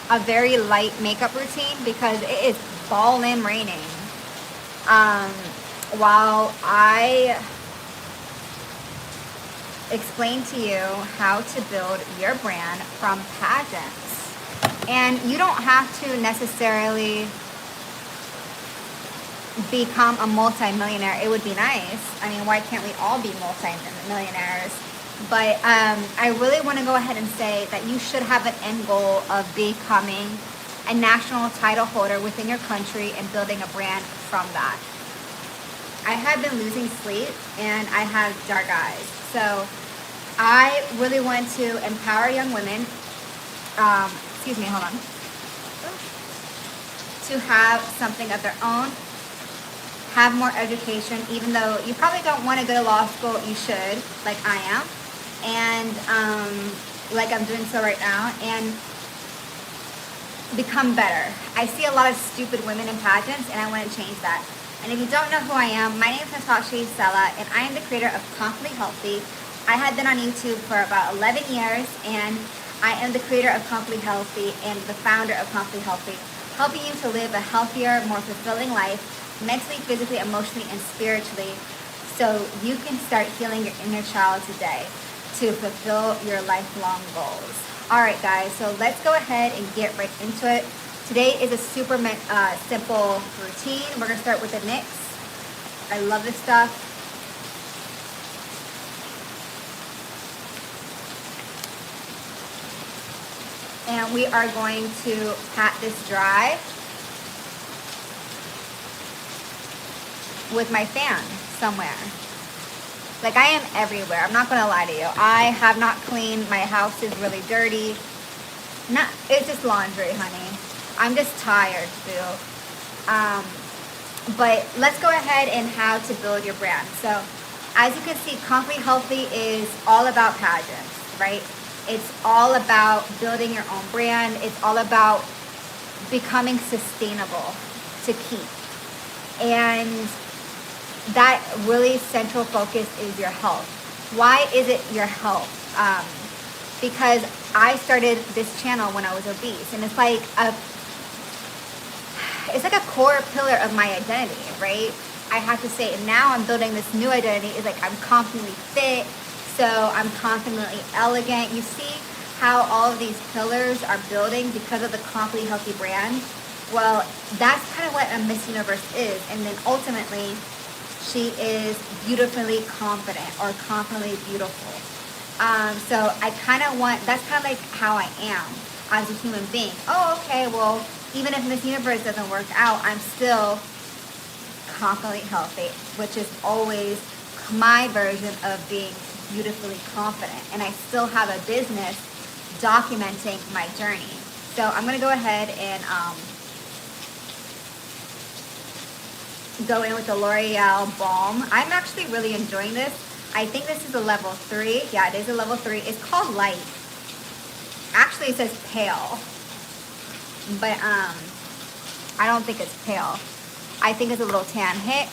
a very light makeup routine because it is ballin' raining. While I explain to you how to build your brand from pageants. And you don't have to necessarily become a multi-millionaire. It would be nice. I mean, why can't we all be multi-millionaires? But I really want to go ahead and say that you should have an end goal of becoming a national title holder within your country and building a brand from that. I have been losing sleep and I have dark eyes. So I really want to empower young women, excuse me, hold on, to have something of their own, have more education, even though you probably don't want to go to law school, you should, like I am, and like I'm doing so right now, and become better. I see a lot of stupid women in pageants, and I want to change that. And if you don't know who I am, my name is Natasha Gisela, and I am the creator of Confidently Healthy. I have been on YouTube for about 11 years, and I am the creator of Confidently Healthy and the founder of Confidently Healthy, helping you to live a healthier, more fulfilling life, mentally, physically, emotionally, and spiritually, so you can start healing your inner child today to fulfill your lifelong goals. All right, guys, so let's go ahead and get right into it. Today is a super simple routine. We're gonna start with the NYX. I love this stuff. And we are going to pat this dry with my fan somewhere. Like, I am everywhere. I'm not gonna lie to you. I have not cleaned. My house is really dirty. It's just laundry, honey. I'm just tired, boo. But let's go ahead and how to build your brand. So, as you can see, Confidently Healthy is all about pageants, right? It's all about building your own brand. It's all about becoming sustainable to keep. And that really central focus is your health. Why is it your health? Because I started this channel when I was obese, and it's like a core pillar of my identity, right? I have to say, and now I'm building this new identity. It's like I'm confidently fit, so I'm confidently elegant. You see how all of these pillars are building because of the Confidently Healthy brand? Well, that's kind of what a Miss Universe is, and then ultimately, she is beautifully confident or confidently beautiful. So I kind of want, that's kind of like how I am as a human being. Oh, okay, well, even if Miss Universe doesn't work out, I'm still confidently healthy, which is always my version of being beautifully confident. And I still have a business documenting my journey. So I'm going to go ahead and go in with the L'Oreal Balm. I'm actually really enjoying this. I think this is a level 3. Yeah, it is a level 3. It's called Light. Actually, it says Pale. But I don't think it's pale. I think it's a little tan hit.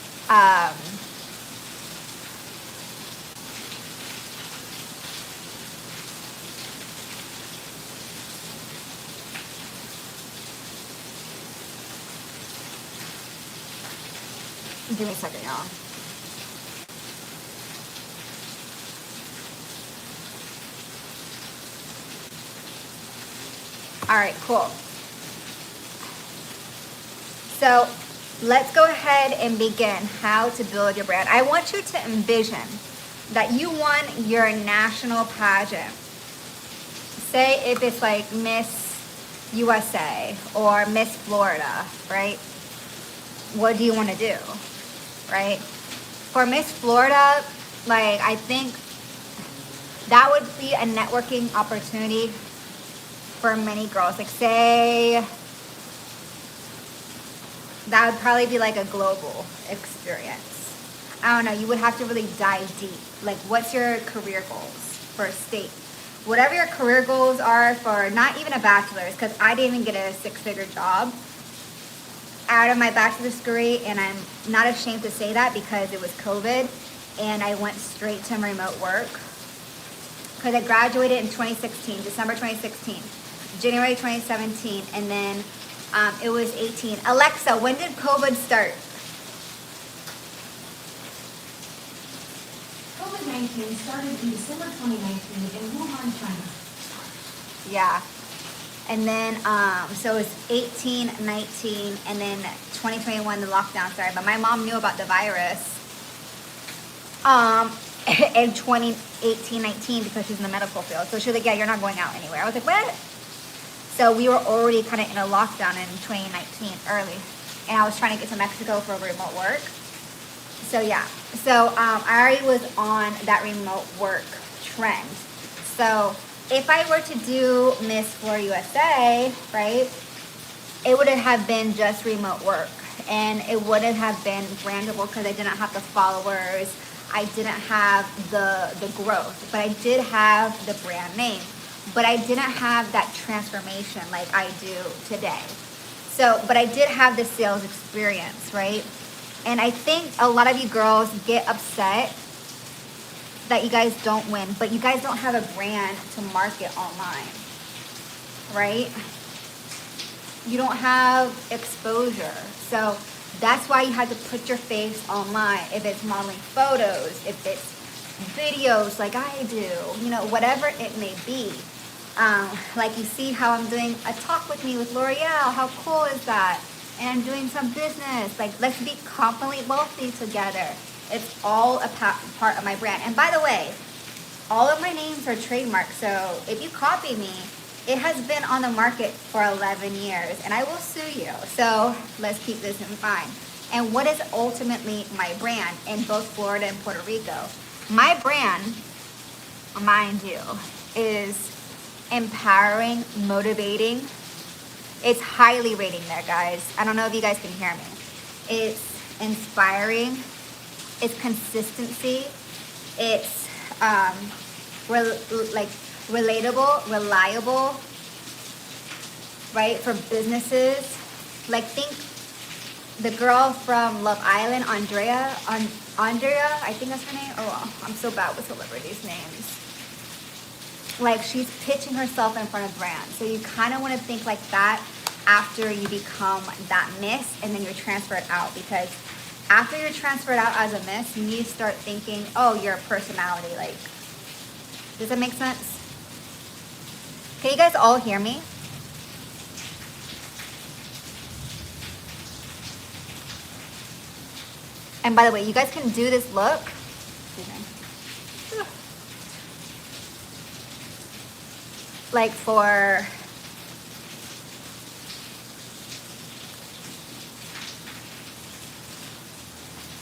Give me a second, y'all. All right, cool. So let's go ahead and begin how to build your brand. I want you to envision that you won your national pageant. Say if it's like Miss USA or Miss Florida, right? What do you want to do, right? For Miss Florida, like, I think that would be a networking opportunity for many girls. Like, say that would probably be like a global experience. I don't know, you would have to really dive deep. Like, what's your career goals for a state? Whatever your career goals are for not even a bachelor's, because I didn't even get a 6-figure job out of my bachelor's degree, and I'm not ashamed to say that because it was COVID and I went straight to remote work because I graduated in 2016, December 2016. January 2017, and then it was 18. Alexa, when did COVID start? COVID-19 started in December 2019 in Wuhan, China. Yeah. And then, so it was 18, 19, and then 2021, the lockdown started. But my mom knew about the virus in 2018, 19, because she's in the medical field. So she was like, yeah, you're not going out anywhere. I was like, what? So we were already kind of in a lockdown in 2019, early. And I was trying to get to Mexico for remote work. So yeah, so I already was on that remote work trend. So if I were to do Miss Florida USA, right, it would have been just remote work, and it wouldn't have been brandable because I didn't have the followers, I didn't have the growth, but I did have the brand name, but I didn't have that transformation like I do today. So, but I did have the sales experience, right? And I think a lot of you girls get upset that you guys don't win, but you guys don't have a brand to market online, right? You don't have exposure. So that's why you have to put your face online. If it's modeling photos, if it's videos like I do, you know, whatever it may be. Like you see how I'm doing a talk with me with L'Oreal. How cool is that? And I'm doing some business. Like, let's be confidently wealthy together. It's all a part of my brand. And by the way, all of my names are trademarked. So if you copy me, it has been on the market for 11 years. And I will sue you. So let's keep this in mind. And what is ultimately my brand in both Florida and Puerto Rico? My brand, mind you, is empowering, motivating. It's highly rating there, guys. I don't know if you guys can hear me. It's inspiring. It's consistency. It's relatable, reliable, right? For businesses. Like, think the girl from Love Island, Andrea, I think that's her name. Oh, I'm so bad with celebrities' names. Like, she's pitching herself in front of brands. So you kind of want to think like that after you become that miss, and then you're transferred out. Because after you're transferred out as a miss, you need to start thinking, oh, you're a personality. Like, does that make sense? Can you guys all hear me? And by the way, you guys can do this look. Like for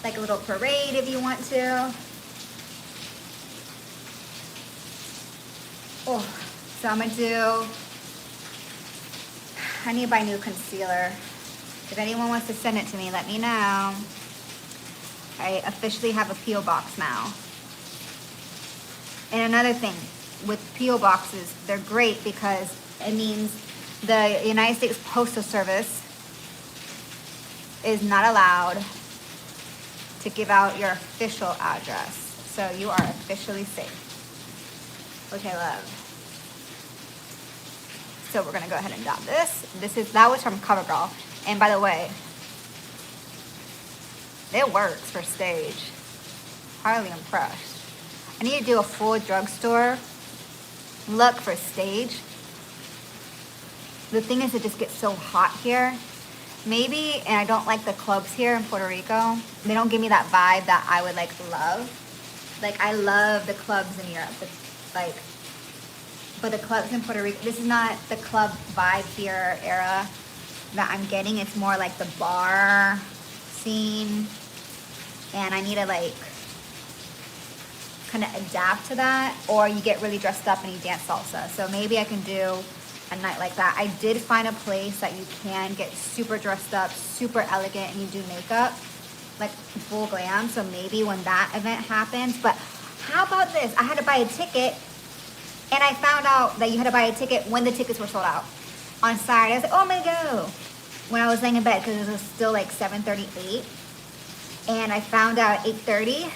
like a little parade if you want to. Oh, so I'm gonna do, I need to buy new concealer. If anyone wants to send it to me, let me know. I officially have a P.O. box now. And another thing, with P.O. boxes, they're great because it means the United States Postal Service is not allowed to give out your official address. So you are officially safe. Okay, love. So we're gonna go ahead and dab this. That was from CoverGirl. And by the way, it works for stage. Highly impressed. I need to do a full drugstore look for stage. The thing is, it just gets so hot here. Maybe, and I don't like the clubs here in Puerto Rico. They don't give me that vibe that I would like love. Like, I love the clubs in Europe. But the clubs in Puerto Rico, this is not the club vibe here era that I'm getting. It's more like the bar scene. And I need to like kind of adapt to that, or you get really dressed up and you dance salsa. So maybe I can do a night like that. I did find a place that you can get super dressed up, super elegant, and you do makeup, like full glam. So maybe when that event happens. But how about this? I had to buy a ticket, and I found out that you had to buy a ticket when the tickets were sold out on Saturday. I was like, oh, I'm gonna go. When I was laying in bed, because it was still like 7:38, and I found out at 8:30.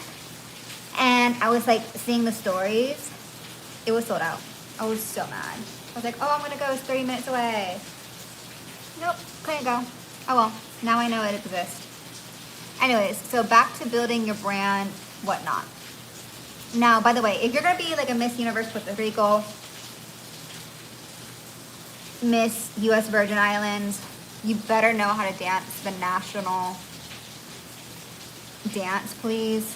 And I was like seeing the stories. It was sold out. I was so mad. I was like, oh, I'm gonna go, it's 30 minutes away. Nope, couldn't go. Oh well, now I know it exists. Anyways, so back to building your brand, whatnot. Now, by the way, if you're gonna be like a Miss Universe Puerto Rico, Miss US Virgin Islands, you better know how to dance the national dance, please.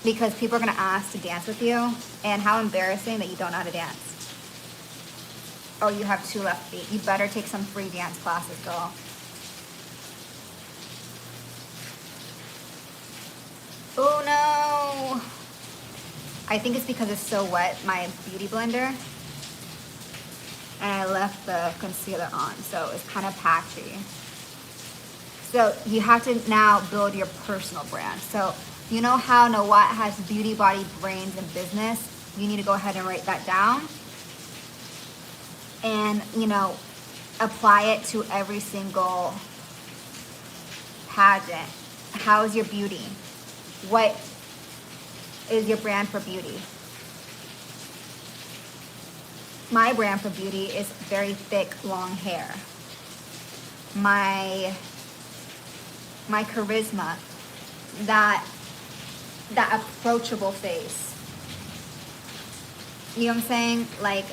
Because people are gonna ask to dance with you, and how embarrassing that you don't know how to dance. Oh, you have 2 left feet. You better take some free dance classes, girl. Oh no! I think it's because it's so wet, my beauty blender. And I left the concealer on, so it's kind of patchy. So you have to now build your personal brand. So you know how Nawat has beauty, body, brains, and business? You need to go ahead and write that down. And, you know, apply it to every single pageant. How is your beauty? What is your brand for beauty? My brand for beauty is very thick, long hair. My charisma, that approachable face. You know what I'm saying? Like,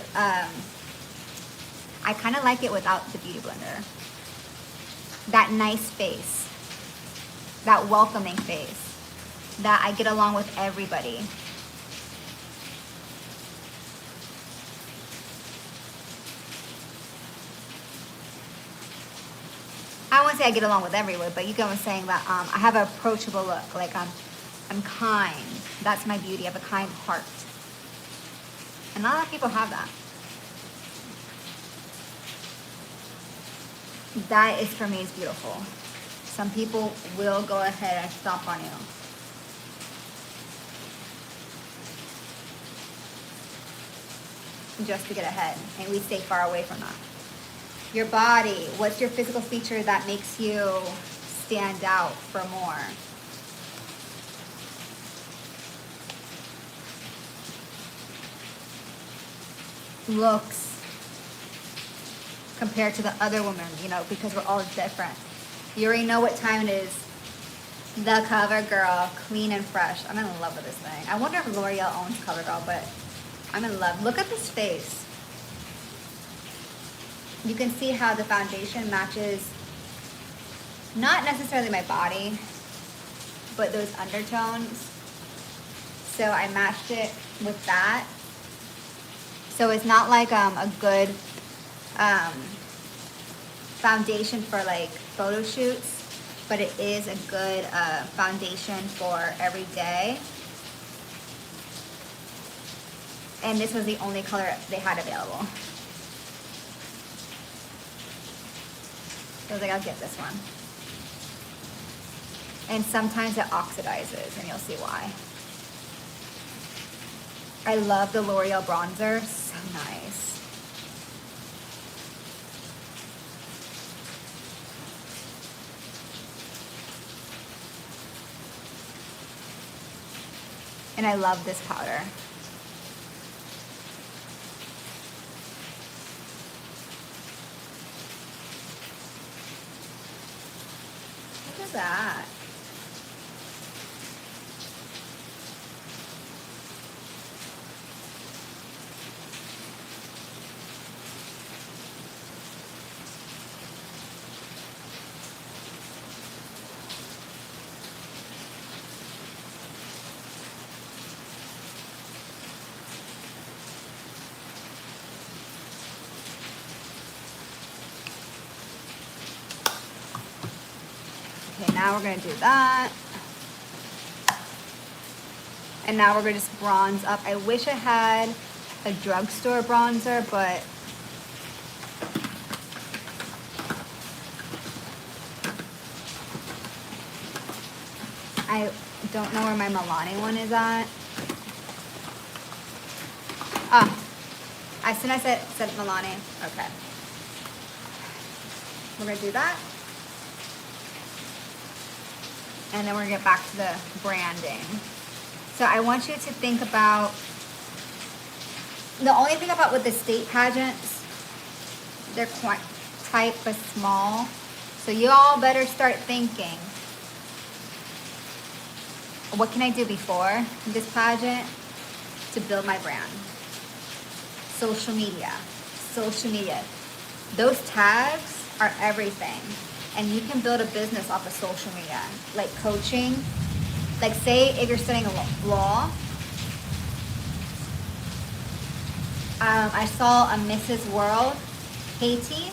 I kind of like it without the beauty blender. That nice face, that welcoming face, that I get along with everybody. I wouldn't say I get along with everyone, but you get what I'm saying, that I have an approachable look. Like I'm kind. That's my beauty. I have a kind heart. And not a lot of people have that. That is, for me, is beautiful. Some people will go ahead and stomp on you. Just to get ahead, and we stay far away from that. Your body, what's your physical feature that makes you stand out for more? Looks compared to the other women, you know, because we're all different. You already know what time it is. The CoverGirl, clean and fresh. I'm in love with this thing. I wonder if L'Oreal owns CoverGirl, but I'm in love. Look at this face. You can see how the foundation matches not necessarily my body, but those undertones. So I matched it with that. So it's not like a good foundation for like photo shoots, but it is a good foundation for every day. And this was the only color they had available. So I was like, I'll get this one. And sometimes it oxidizes, and you'll see why. I love the L'Oreal bronzer, so nice. And I love this powder. Look at that. Okay, now we're gonna do that. And now we're gonna just bronze up. I wish I had a drugstore bronzer, but I don't know where my Milani one is at. Ah, as soon as I said Milani, okay. We're gonna do that. And then we're gonna get back to the branding. So I want you to think about The only thing about with the state pageants, they're quite tight but small. So you all better start thinking, what can I do before this pageant to build my brand? Social media. Social media. Those tags are everything. And you can build a business off of social media. Like coaching. Like say if you're studying law. I saw a Mrs. World, Haiti,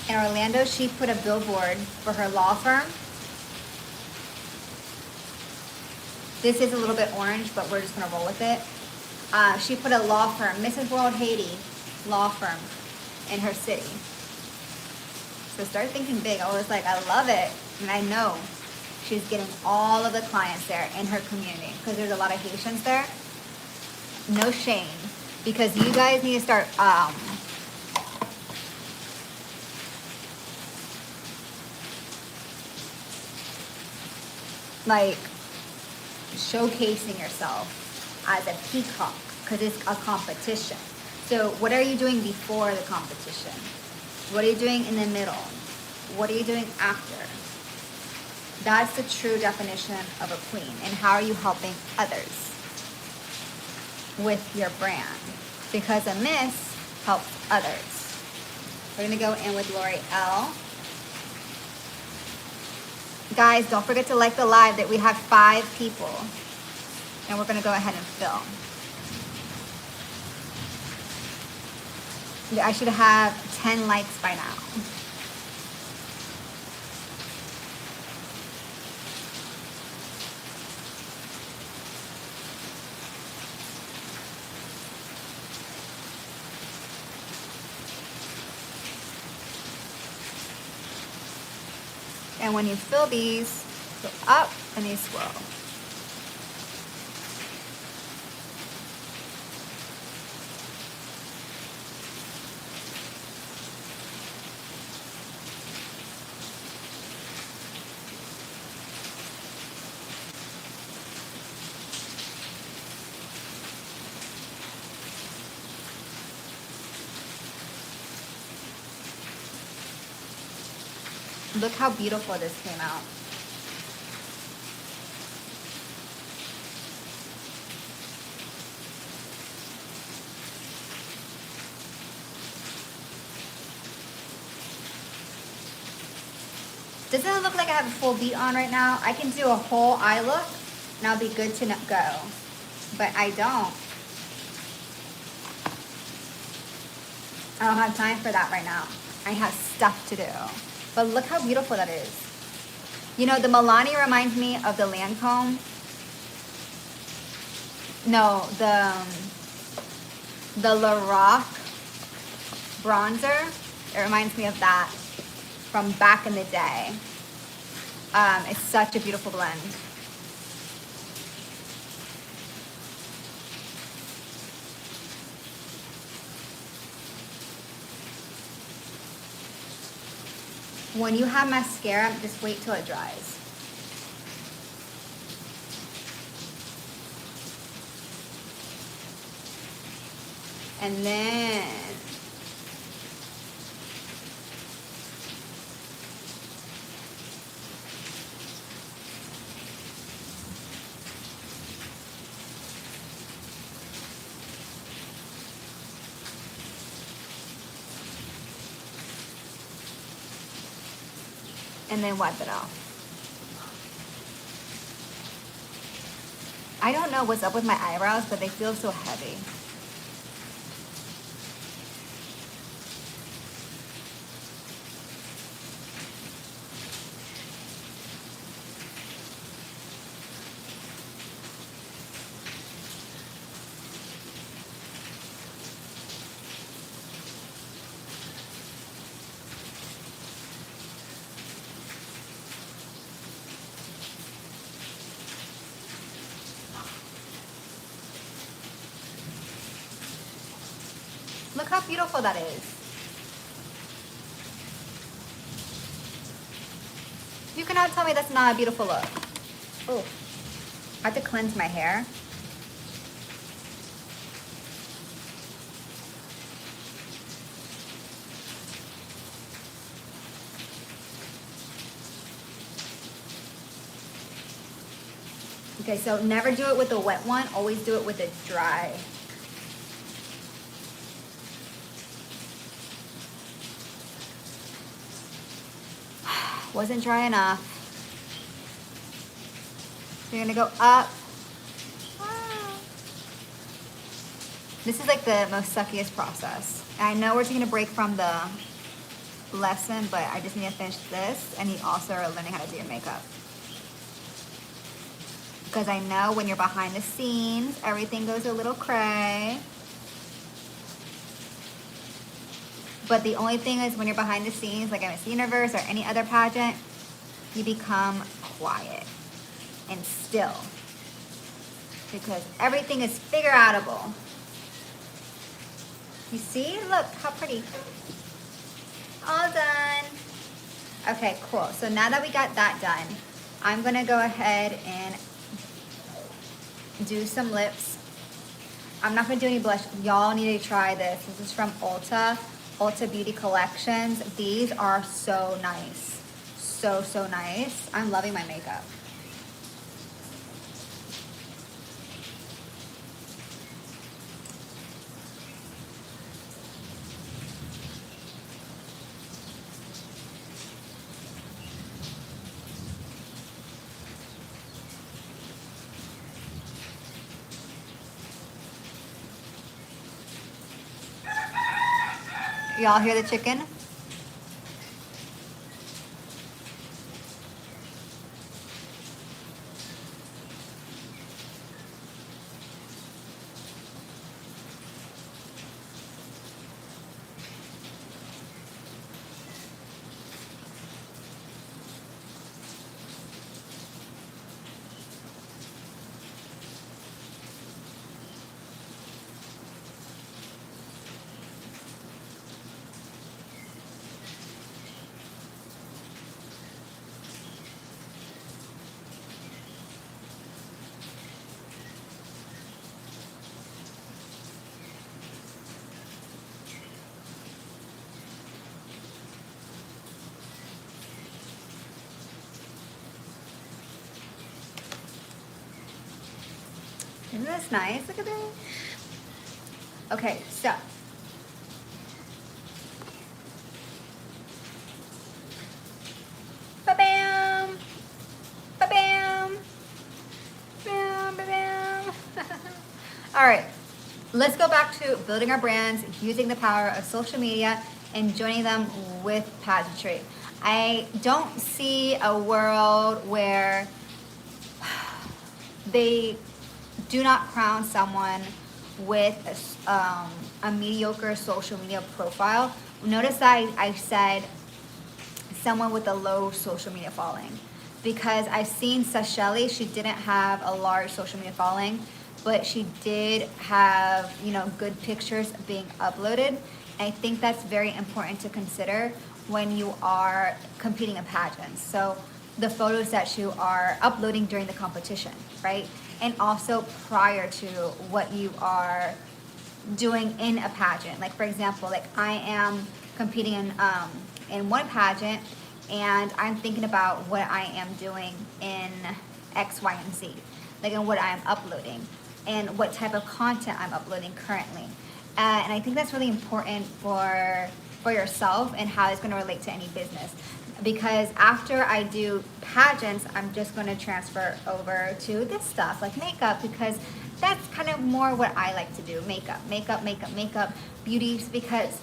in Orlando. She put a billboard for her law firm. This is a little bit orange, but we're just gonna roll with it. She put a law firm, Mrs. World Haiti law firm, in her city. So start thinking big. I was like, I love it. And I know she's getting all of the clients there in her community because there's a lot of Haitians there. No shame. Because you guys need to start like showcasing yourself as a peacock because it's a competition. So what are you doing before the competition? What are you doing in the middle? What are you doing after? That's the true definition of a queen. And how are you helping others with your brand? Because a miss helps others. We're gonna go in with L'Oreal. Guys, don't forget to like the live that we have 5 people. And we're gonna go ahead and film. I should have 10 likes by now. And when you fill these, go up and you swirl. Look how beautiful this came out. Doesn't it look like I have a full beat on right now? I can do a whole eye look and I'll be good to go. But I don't. I don't have time for that right now. I have stuff to do. But look how beautiful that is. You know, the Milani reminds me of the Lancome. No, the Lorac bronzer. It reminds me of that from back in the day. It's such a beautiful blend. When you have mascara, just wait till it dries. And then wipe it off. I don't know what's up with my eyebrows, but they feel so heavy. Look how beautiful that is. You cannot tell me that's not a beautiful look. Oh, I have to cleanse my hair. Okay, so never do it with a wet one, always do it with a dry. Wasn't dry enough. So you're gonna go up. This is like the most suckiest process. I know we're taking a break from the lesson, but I just need to finish this, and you also are learning how to do your makeup. Because I know when you're behind the scenes, everything goes a little cray. But the only thing is when you're behind the scenes, like Miss Universe or any other pageant, you become quiet and still. Because everything is figure outable. You see? Look, how pretty. All done. Okay, cool. So now that we got that done, I'm gonna go ahead and do some lips. I'm not gonna do any blush. Y'all need to try this. This is from Ulta Beauty Collections. These are so nice. So, so nice. I'm loving my makeup. Y'all hear the chicken? Isn't this nice? Look at that. Okay, so. Ba-bam! Ba-bam! Bam, ba-bam. All right, let's go back to building our brands, using the power of social media, and joining them with pageantry. I don't see a world where they do not crown someone with a mediocre social media profile. Notice that I said someone with a low social media following, because I've seen Sasheli, she didn't have a large social media following, but she did have, you know, good pictures being uploaded. I think that's very important to consider when you are competing in pageants. So the photos that you are uploading during the competition, right? And also prior to what you are doing in a pageant. Like for example, like I am competing in one pageant, and I'm thinking about what I am doing in X, Y, and Z, like in what I am uploading and what type of content I'm uploading currently. And I think that's really important for yourself and how it's going to relate to any business. Because after I do pageants, I'm just going to transfer over to this stuff like makeup, because that's kind of more what I like to do. Makeup, beauty, because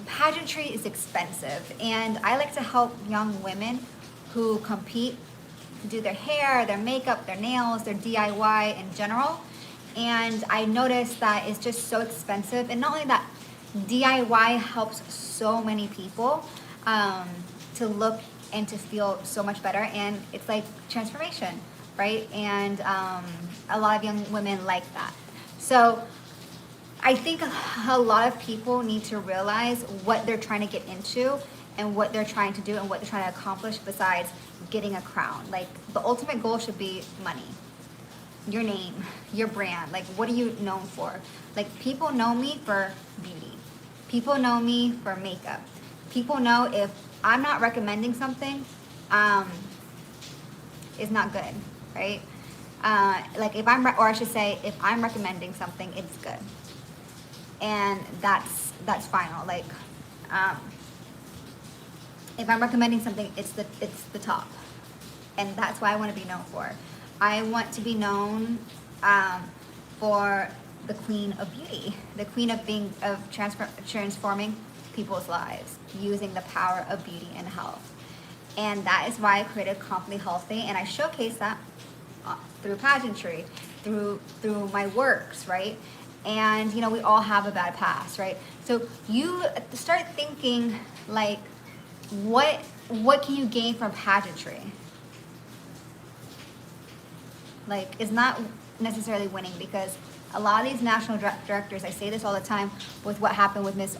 pageantry is expensive, and I like to help young women who compete do their hair, their makeup, their nails, their DIY in general. And I noticed that it's just so expensive, and not only that, DIY helps so many people to look and to feel so much better, and it's like transformation, right? And a lot of young women like that. So I think a lot of people need to realize what they're trying to get into and what they're trying to do and what they're trying to accomplish besides getting a crown. Like the ultimate goal should be money, your name, your brand. Like what are you known for? Like people know me for beauty. People know me for makeup. People know if I'm not recommending something, it's not good, right? Like if I'm, or I should say, if I'm recommending something, it's good, and that's final. Like, if I'm recommending something, it's the top, and that's what I want to be known for. I want to be known for the queen of beauty, the queen of transforming people's lives using the power of beauty and health. And that is why I created Confidently Healthy, and I showcase that through pageantry, through my works, right? And you know, we all have a bad past, right? So you start thinking like, what can you gain from pageantry? Like, it's not necessarily winning, because a lot of these national directors, I say this all the time with what happened with Miss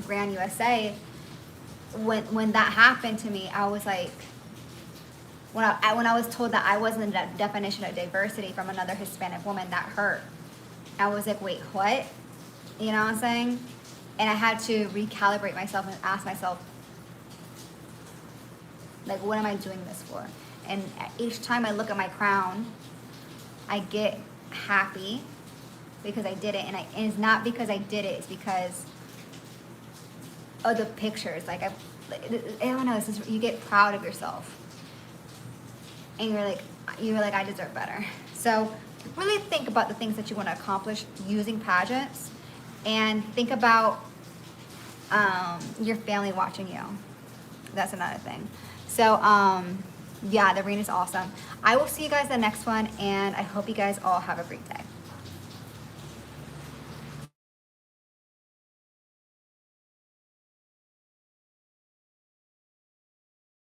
Grand USA. When that happened to me, I was like, when I was told that I wasn't the definition of diversity from another Hispanic woman, that hurt. I was like, wait, what? You know what I'm saying? And I had to recalibrate myself and ask myself, like, what am I doing this for? And each time I look at my crown, I get happy because I did it. And it's not because I did it, it's because of the pictures. Like, I don't know, it's just, you get proud of yourself. And you're like, I deserve better. So really think about the things that you want to accomplish using pageants, and think about your family watching you. That's another thing. So yeah, the arena is awesome. I will see you guys in the next one, and I hope you guys all have a great day.